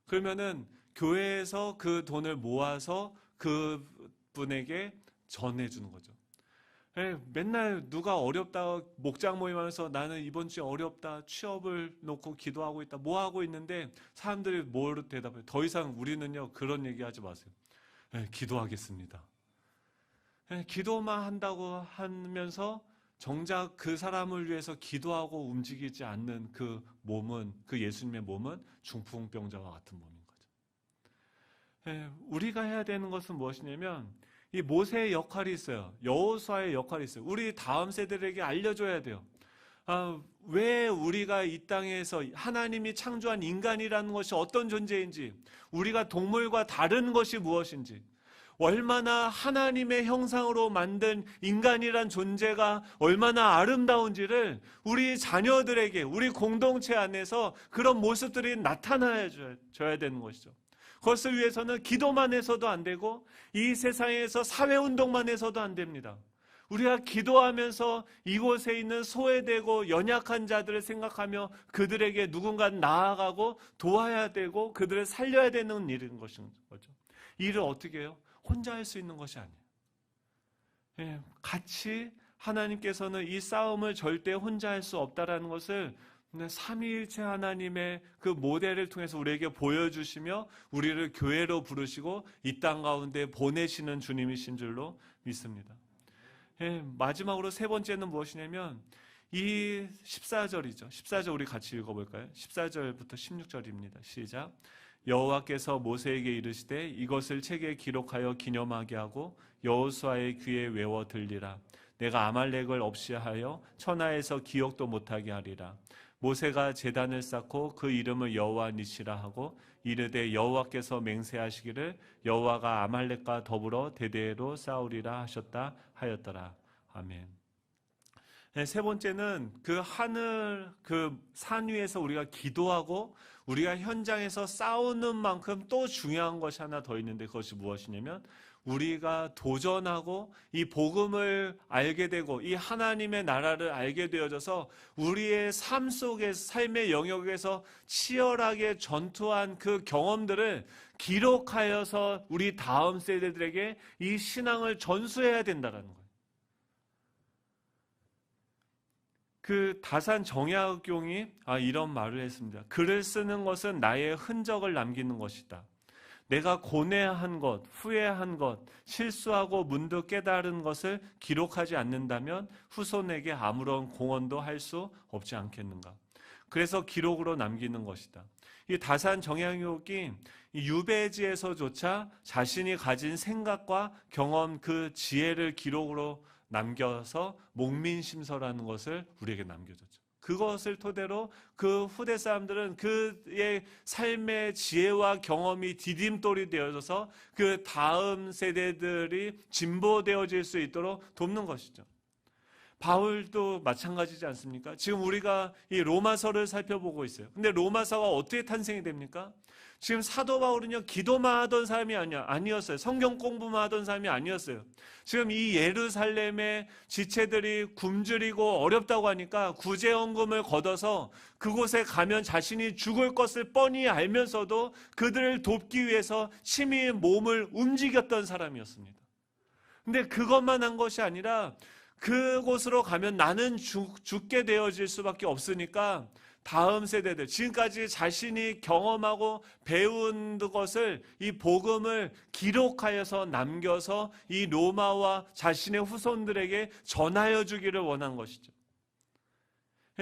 그러면은 교회에서 그 돈을 모아서 그 분에게 전해주는 거죠. 맨날 누가 어렵다 목장 모임하면서 나는 이번 주에 어렵다 취업을 놓고 기도하고 있다 뭐 하고 있는데 사람들이 뭐로 대답해요? 더 이상 우리는요 그런 얘기하지 마세요. 기도하겠습니다. 기도만 한다고 하면서 정작 그 사람을 위해서 기도하고 움직이지 않는 그 몸은 그 예수님의 몸은 중풍병자와 같은 몸인 거죠. 우리가 해야 되는 것은 무엇이냐면 이 모세의 역할이 있어요. 여호수아의 역할이 있어요. 우리 다음 세대들에게 알려줘야 돼요. 왜 우리가 이 땅에서 하나님이 창조한 인간이라는 것이 어떤 존재인지, 우리가 동물과 다른 것이 무엇인지, 얼마나 하나님의 형상으로 만든 인간이란 존재가 얼마나 아름다운지를 우리 자녀들에게, 우리 공동체 안에서 그런 모습들이 나타나줘야 되는 것이죠. 그것을 위해서는 기도만 해서도 안 되고 이 세상에서 사회운동만 해서도 안 됩니다. 우리가 기도하면서 이곳에 있는 소외되고 연약한 자들을 생각하며 그들에게 누군가 나아가고 도와야 되고 그들을 살려야 되는 일인 것인 거죠. 이 일을 어떻게 해요? 혼자 할 수 있는 것이 아니에요. 같이 하나님께서는 이 싸움을 절대 혼자 할 수 없다라는 것을 삼위일체 하나님의 그 모델을 통해서 우리에게 보여주시며 우리를 교회로 부르시고 이 땅 가운데 보내시는 주님이신 줄로 믿습니다. 마지막으로 세 번째는 무엇이냐면 이 14절이죠. 14절 우리 같이 읽어볼까요? 14절부터 16절입니다. 시작. 여호와께서 모세에게 이르시되 이것을 책에 기록하여 기념하게 하고 여호수아의 귀에 외워 들리라. 내가 아말렉을 없이 하여 천하에서 기억도 못하게 하리라. 모세가 제단을 쌓고 그 이름을 여호와 니시라 하고 이르되 여호와께서 맹세하시기를 여호와가 아말렉과 더불어 대대로 싸우리라 하셨다 하였더라. 아멘. 세 번째는 그 하늘 그 산 위에서 우리가 기도하고 우리가 현장에서 싸우는 만큼 또 중요한 것이 하나 더 있는데 그것이 무엇이냐면 우리가 도전하고 이 복음을 알게 되고 이 하나님의 나라를 알게 되어져서 우리의 삶 속에서 삶의 영역에서 치열하게 전투한 그 경험들을 기록하여서 우리 다음 세대들에게 이 신앙을 전수해야 된다는 거예요. 그 다산 정약용이 이런 말을 했습니다. 글을 쓰는 것은 나의 흔적을 남기는 것이다. 내가 고뇌한 것, 후회한 것, 실수하고 문득 깨달은 것을 기록하지 않는다면 후손에게 아무런 공헌도 할 수 없지 않겠는가. 그래서 기록으로 남기는 것이다. 이 다산 정약용이 유배지에서조차 자신이 가진 생각과 경험, 그 지혜를 기록으로 남겨서 목민심서라는 것을 우리에게 남겨줬죠. 그것을 토대로 그 후대 사람들은 그의 삶의 지혜와 경험이 디딤돌이 되어져서 그 다음 세대들이 진보되어질 수 있도록 돕는 것이죠. 바울도 마찬가지지 않습니까? 지금 우리가 이 로마서를 살펴보고 있어요. 근데 로마서가 어떻게 탄생이 됩니까? 지금 사도 바울은요, 기도만 하던 사람이 아니었어요. 성경 공부만 하던 사람이 아니었어요. 지금 이 예루살렘의 지체들이 굶주리고 어렵다고 하니까 구제헌금을 걷어서 그곳에 가면 자신이 죽을 것을 뻔히 알면서도 그들을 돕기 위해서 심히 몸을 움직였던 사람이었습니다. 근데 그것만 한 것이 아니라 그곳으로 가면 나는 죽게 되어질 수밖에 없으니까 다음 세대들, 지금까지 자신이 경험하고 배운 것을, 이 복음을 기록하여서 남겨서 이 로마와 자신의 후손들에게 전하여 주기를 원한 것이죠.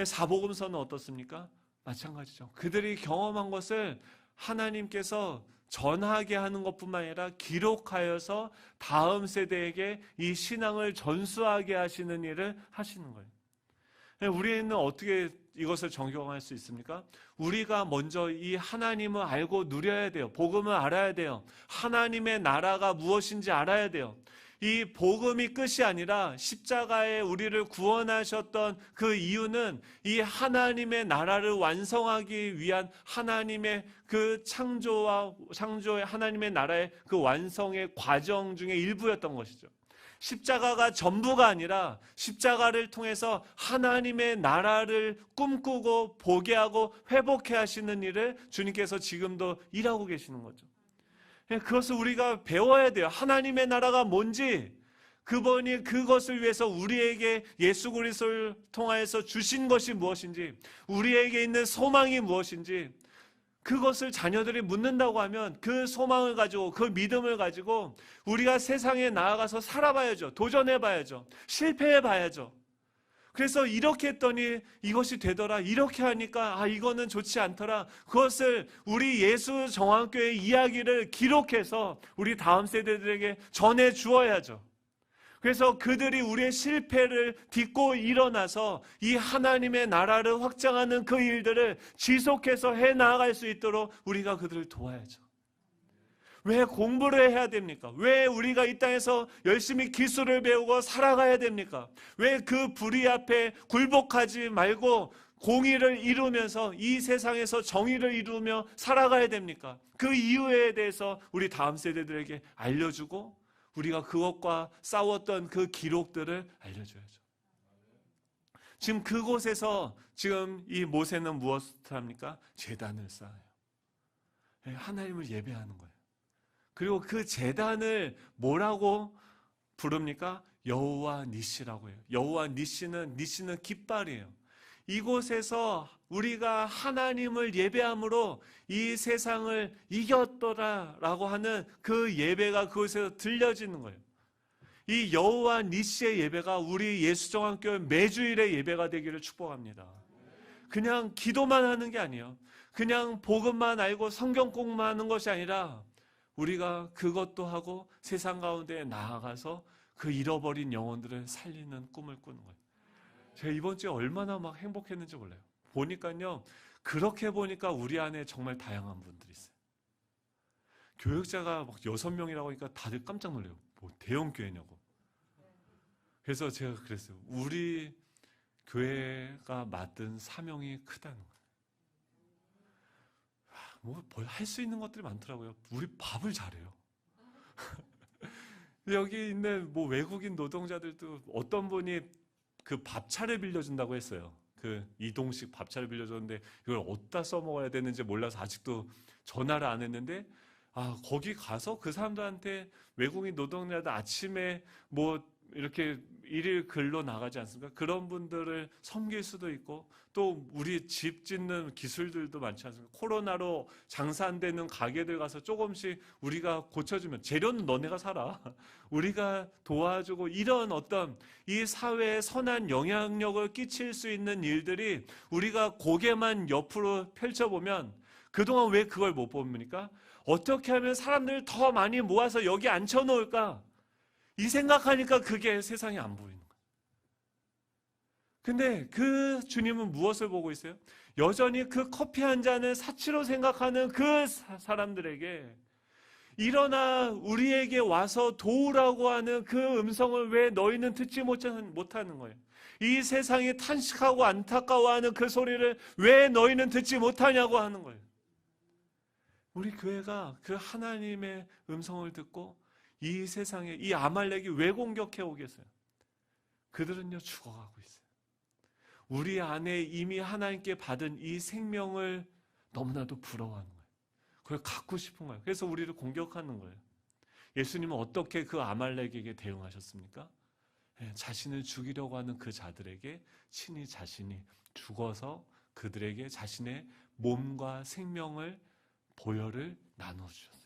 사복음서는 어떻습니까? 마찬가지죠. 그들이 경험한 것을 하나님께서 전하게 하는 것뿐만 아니라 기록하여서 다음 세대에게 이 신앙을 전수하게 하시는 일을 하시는 거예요. 우리는 어떻게 이것을 적용할 수 있습니까? 우리가 먼저 이 하나님을 알고 누려야 돼요. 복음을 알아야 돼요. 하나님의 나라가 무엇인지 알아야 돼요. 이 복음이 끝이 아니라 십자가에 우리를 구원하셨던 그 이유는 이 하나님의 나라를 완성하기 위한 하나님의 그 창조의 하나님의 나라의 그 완성의 과정 중에 일부였던 것이죠. 십자가가 전부가 아니라 십자가를 통해서 하나님의 나라를 꿈꾸고 보게 하고 회복해 하시는 일을 주님께서 지금도 일하고 계시는 거죠. 그것을 우리가 배워야 돼요. 하나님의 나라가 뭔지, 그분이 그것을 위해서 우리에게 예수 그리스도를 통하여서 주신 것이 무엇인지, 우리에게 있는 소망이 무엇인지, 그것을 자녀들이 묻는다고 하면 그 소망을 가지고, 그 믿음을 가지고 우리가 세상에 나아가서 살아봐야죠. 도전해봐야죠. 실패해봐야죠. 그래서 이렇게 했더니 이것이 되더라, 이렇게 하니까 이거는 좋지 않더라, 그것을 우리 예수 정황교회 이야기를 기록해서 우리 다음 세대들에게 전해 주어야죠. 그래서 그들이 우리의 실패를 딛고 일어나서 이 하나님의 나라를 확장하는 그 일들을 지속해서 해나갈 수 있도록 우리가 그들을 도와야죠. 왜 공부를 해야 됩니까? 왜 우리가 이 땅에서 열심히 기술을 배우고 살아가야 됩니까? 왜 그 불의 앞에 굴복하지 말고 공의를 이루면서 이 세상에서 정의를 이루며 살아가야 됩니까? 그 이유에 대해서 우리 다음 세대들에게 알려주고 우리가 그것과 싸웠던 그 기록들을 알려줘야죠. 지금 그곳에서 지금 이 모세는 무엇을 합니까? 제단을 쌓아요. 하나님을 예배하는 거예요. 그리고 그 제단을 뭐라고 부릅니까? 여호와 니시라고 해요. 여호와 니시는 깃발이에요. 이곳에서 우리가 하나님을 예배함으로 이 세상을 이겼더라라고 하는 그 예배가 그곳에서 들려지는 거예요. 이 여호와 니시의 예배가 우리 예수정황교회 매주일의 예배가 되기를 축복합니다. 그냥 기도만 하는 게 아니에요. 그냥 복음만 알고 성경 공부만 하는 것이 아니라 우리가 그것도 하고 세상 가운데 나아가서 그 잃어버린 영혼들을 살리는 꿈을 꾸는 거예요. 제가 이번 주에 얼마나 막 행복했는지 몰라요. 보니까요, 그렇게 보니까 우리 안에 정말 다양한 분들이 있어요. 교역자가 막 6명이라고 하니까 다들 깜짝 놀래요. 뭐 대형 교회냐고. 그래서 제가 그랬어요. 우리 교회가 맡은 사명이 크다는 거예요. 뭐 할 수 있는 것들이 많더라고요. 우리 밥을 잘해요. 여기 있는 뭐 외국인 노동자들도 어떤 분이 그 밥차를 빌려준다고 했어요. 그 이동식 밥차를 빌려줬는데 이걸 어디다 써먹어야 되는지 몰라서 아직도 전화를 안 했는데, 거기 가서 그 사람들한테 외국인 노동자들 아침에 뭐 이렇게 일일 글로 나가지 않습니까? 그런 분들을 섬길 수도 있고, 또 우리 집 짓는 기술들도 많지 않습니까? 코로나로 장사 안 되는 가게들 가서 조금씩 우리가 고쳐주면, 재료는 너네가 사라, 우리가 도와주고, 이런 어떤 이 사회에 선한 영향력을 끼칠 수 있는 일들이 우리가 고개만 옆으로 펼쳐보면, 그동안 왜 그걸 못 봅니까? 어떻게 하면 사람들을 더 많이 모아서 여기 앉혀놓을까? 이 생각하니까 그게 세상에 안 보이는 거예요. 근데 그 주님은 무엇을 보고 있어요? 여전히 그 커피 한 잔을 사치로 생각하는 그 사람들에게 일어나 우리에게 와서 도우라고 하는 그 음성을 왜 너희는 듣지 못하는 거예요? 이 세상이 탄식하고 안타까워하는 그 소리를 왜 너희는 듣지 못하냐고 하는 거예요. 우리 교회가 그 하나님의 음성을 듣고 이 세상에 이 아말렉이 왜 공격해 오겠어요? 그들은요 죽어가고 있어요. 우리 안에 이미 하나님께 받은 이 생명을 너무나도 부러워하는 거예요. 그걸 갖고 싶은 거예요. 그래서 우리를 공격하는 거예요. 예수님은 어떻게 그 아말렉에게 대응하셨습니까? 자신을 죽이려고 하는 그 자들에게 친히 자신이 죽어서 그들에게 자신의 몸과 생명을 보혈을 나눠주셨어요.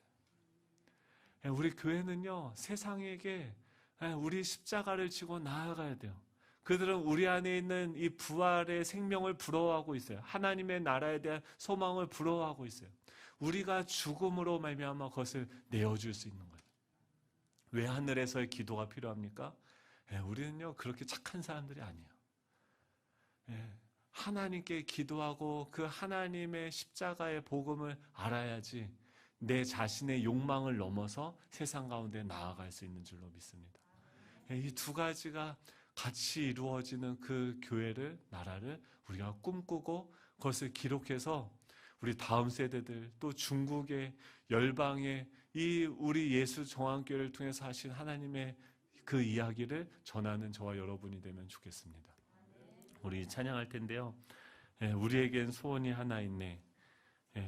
우리 교회는요 세상에게 우리 십자가를 지고 나아가야 돼요. 그들은 우리 안에 있는 이 부활의 생명을 부러워하고 있어요. 하나님의 나라에 대한 소망을 부러워하고 있어요. 우리가 죽음으로 말미암아 그것을 내어줄 수 있는 거예요. 왜 하늘에서의 기도가 필요합니까? 우리는요 그렇게 착한 사람들이 아니에요. 하나님께 기도하고 그 하나님의 십자가의 복음을 알아야지 내 자신의 욕망을 넘어서 세상 가운데 나아갈 수 있는 줄로 믿습니다. 이 두 가지가 같이 이루어지는 그 교회를, 나라를 우리가 꿈꾸고 그것을 기록해서 우리 다음 세대들, 또 중국의 열방의 이 우리 예수 정황교회를 통해서 하신 하나님의 그 이야기를 전하는 저와 여러분이 되면 좋겠습니다. 우리 찬양할 텐데요. 우리에겐 소원이 하나 있네.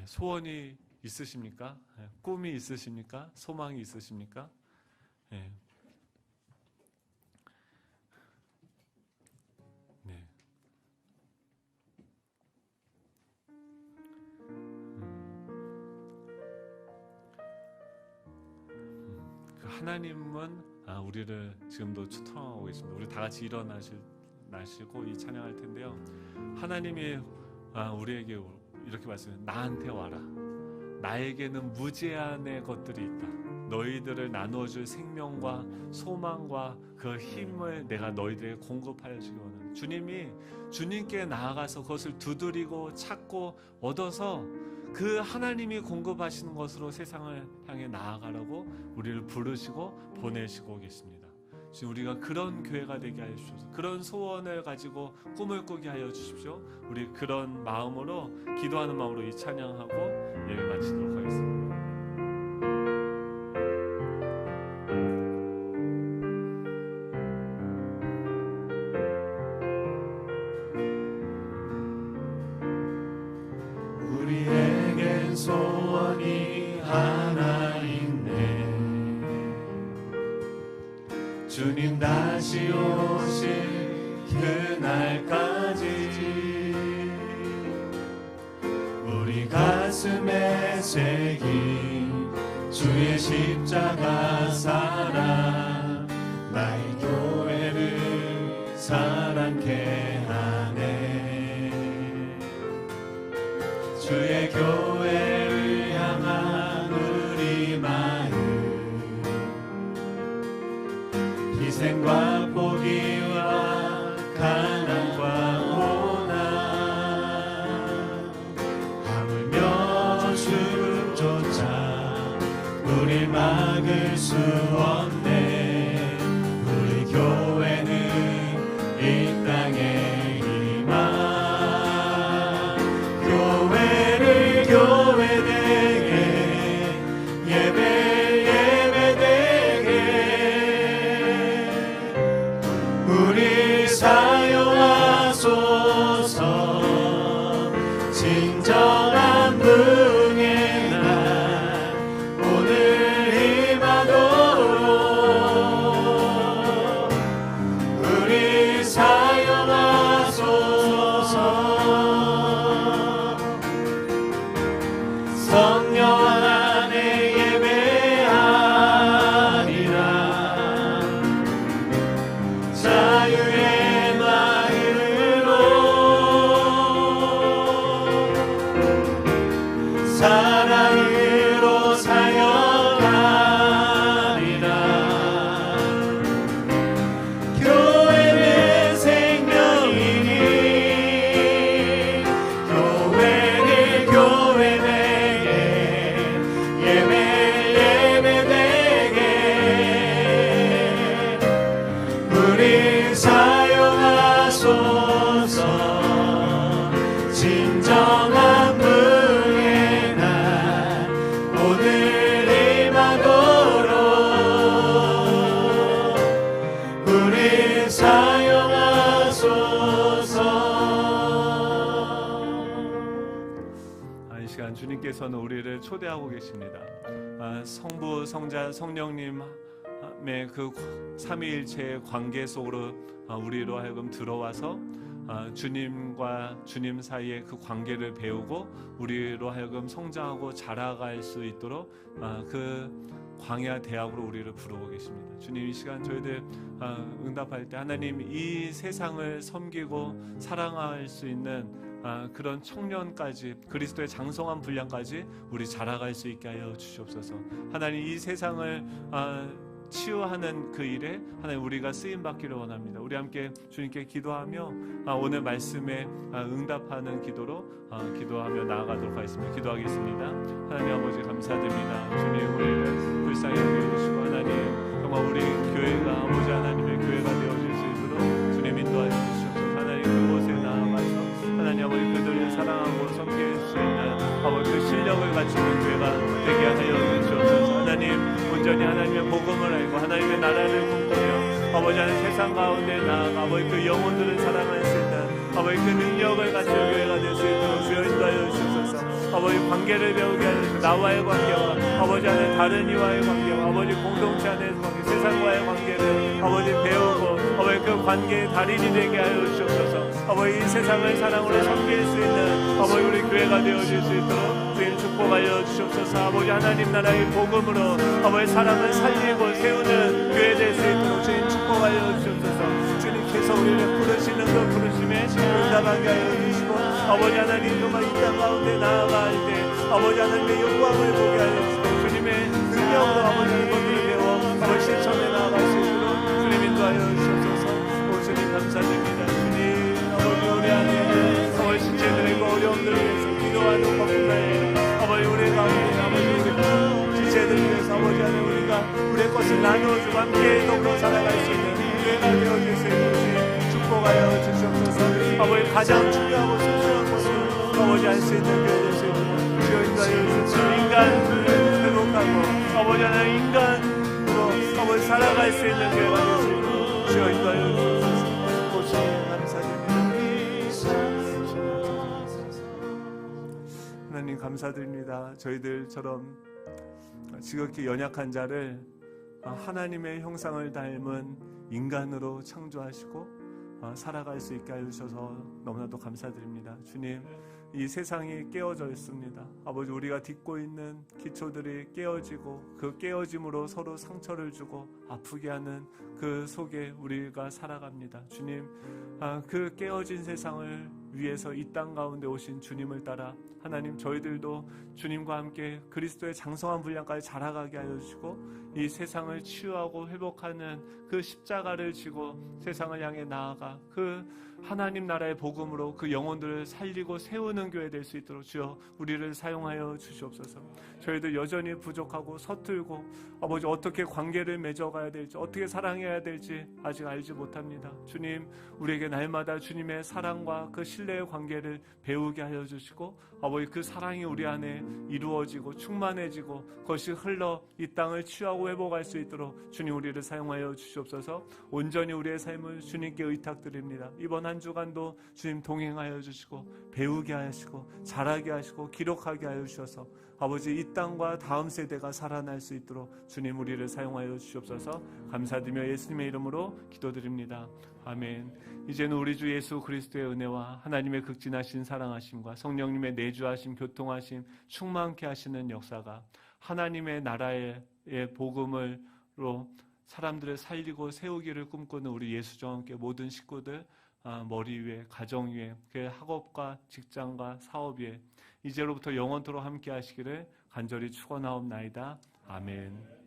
소원이 있으십니까? 꿈이 있으십니까? 소망이 있으십니까? 네. 그 하나님은 우리를 지금도 초청하고 계십니다. 우리 다 같이 일어나시고 이 찬양할 텐데요. 하나님이 우리에게 이렇게 말씀해요. 나한테 와라. 나에게는 무제한의 것들이 있다. 너희들을 나누어줄 생명과 소망과 그 힘을 내가 너희들에게 공급하여 주기 원합니다. 주님이 주님께 나아가서 그것을 두드리고 찾고 얻어서 그 하나님이 공급하시는 것으로 세상을 향해 나아가라고 우리를 부르시고 보내시고 계십니다. 지금 우리가 그런 교회가 되게 하여 주십시오. 그런 소원을 가지고 꿈을 꾸게 하여 주십시오. 우리 그런 마음으로 기도하는 마음으로 이 찬양하고 예배 마치도록 하겠습니다. 우리에겐 소원이 하나 있네. 주님 다시 오실 그날까지 우리 가슴에 새긴 주의 십자가 사랑 나의 교회를 사랑케 하네. 주의 교회를 향한 우리 마음 희생과 포기와 가난과 고난 하물며 죽음조차 우릴 막을 수 없네. 우리 교회는 이 땅에 임한 교회되게 예배되게 우리 사용하소서. 진정한 분의 날 오늘 임하도록 주님께서는 우리를 초대하고 계십니다. 성부, 성자, 성령님의 그 삼위일체의 관계 속으로 우리로 하여금 들어와서 주님과 주님 사이의 그 관계를 배우고 우리로 하여금 성장하고 자라갈 수 있도록 그 광야 대학으로 우리를 부르고 계십니다. 주님, 이 시간 저희들 응답할 때 하나님 이 세상을 섬기고 사랑할 수 있는 그런 청년까지, 그리스도의 장성한 분량까지 우리 자라갈 수 있게 하여 주시옵소서. 하나님, 이 세상을 치유하는 그 일에 하나님 우리가 쓰임받기를 원합니다. 우리 함께 주님께 기도하며 오늘 말씀에 응답하는 기도로 기도하며 나아가도록 하겠습니다. 기도하겠습니다. 하나님 아버지, 감사드립니다. 주님, 우리를 불쌍히 여겨주시고 하나님 정말 우리 교회가 아버지 하나님의 교회가 되어질 수 있도록 주님 인도하여 주시옵소서. 하나님, 그곳에 나아가서 하나님 아버지 그들을 사랑하고 섬길 수 있는 아버지 그 실력을 갖추는 교회가 되게 하여 주시옵소서. 하나님, 온전히 하나님의 복음을 알고 하나님의 나라를 꿈꾸며 아버지 하나님 세상 가운데 나아가 아버지 그 영혼들을 사랑할 수 있는 아버지 그 능력을 갖춘 교회가 될 수 있도록 주여 인도하여 주옵소서. 아버지 관계를 배우게 하여 주시고 나와의 관계와 아버지 안에 다른 이와의 관계와 아버지 공동체 안에서 관계, 세상과의 관계를 아버지 배우고 아버지 그 관계의 달인이 되게 하여 주옵소서. 아버지 이 세상을 사랑으로 섬길 수 있는 아버지 우리 교회가 되어질 수 있도록 주님 축복하여 주옵소서. 아버지 하나님 나라의 복음으로 아버지 사람을 살리고 세우는 교회 될 수 있도록 주님 축복하여 주옵소서. 주님께서 우리를 부르시는 그 부르심에 응답하게 하여 주시고 아버지 하나님 정말 이 땅 가운데 나아갈 때 아버지 하나님의 영광을 보게 하여 주시고 주님의 능력으로 아버지 것들을 배워 아버지 실천에 나아갈 수 있도록 주님 인도하여 주옵소서. 주님 감사드립니다. 주님, 아버지 우리 안에 아버지 지체들의 어려움들을 위해서 기도하는 것뿐만 아버지 우리 가운데 아버지 우리 지체들을 위해서 아버지 하나님 우리가 우리의 것을 나누어주고 함께 더불어 살아갈 수 있는 교회가 되어질 수 있는 주님 축복하여 주시옵소서. 아버지 가장 중요하고 소중한 것을 아버지 할 수 있는 교회 될 수 있는 주여 인도하여 주시옵소서. 인간을 회복하고 아버지 하나님 인간으로 아버지 살아갈 수 있는 교회가 될 수 있는 주여 인도하여 주시옵소서. 하나님 감사드립니다. 저희들처럼 지극히 연약한 자를 하나님의 형상을 닮은 인간으로 창조하시고 살아갈 수 있게 하여 주셔서 너무나도 감사드립니다. 주님, 이 세상이 깨어져 있습니다. 아버지 우리가 딛고 있는 기초들이 깨어지고 그 깨어짐으로 서로 상처를 주고 아프게 하는 그 속에 우리가 살아갑니다. 주님, 그 깨어진 세상을 위해서 이 땅 가운데 오신 주님을 따라 하나님 저희들도 주님과 함께 그리스도의 장성한 분량까지 자라가게 하여 주시고 이 세상을 치유하고 회복하는 그 십자가를 지고 세상을 향해 나아가 그 하나님 나라의 복음으로 그 영혼들을 살리고 세우는 교회 될 수 있도록 주여 우리를 사용하여 주시옵소서. 저희도 여전히 부족하고 서툴고 아버지 어떻게 관계를 맺어가야 될지 어떻게 사랑해야 될지 아직 알지 못합니다. 주님, 우리에게 날마다 주님의 사랑과 그 신뢰의 관계를 배우게 하여 주시고 아버지 그 사랑이 우리 안에 이루어지고 충만해지고 그것이 흘러 이 땅을 치유하고 회복할 수 있도록 주님 우리를 사용하여 주시옵소서. 온전히 우리의 삶을 주님께 의탁드립니다. 이번 한 주간도 주님 동행하여 주시고 배우게 하시고 자라게 하시고 기록하게 하여 주셔서 아버지 이 땅과 다음 세대가 살아날 수 있도록 주님 우리를 사용하여 주시옵소서. 감사드리며 예수님의 이름으로 기도드립니다. 아멘. 이제는 우리 주 예수 그리스도의 은혜와 하나님의 극진하신 사랑하심과 성령님의 내주하심 교통하심 충만케 하시는 역사가 하나님의 나라의 복음으로 사람들을 살리고 세우기를 꿈꾸는 우리 예수정와 함께 모든 식구들 머리 위에 가정 위에 그 학업과 직장과 사업 위에 이제로부터 영원토록 함께 하시기를 간절히 축원하옵나이다. 아멘.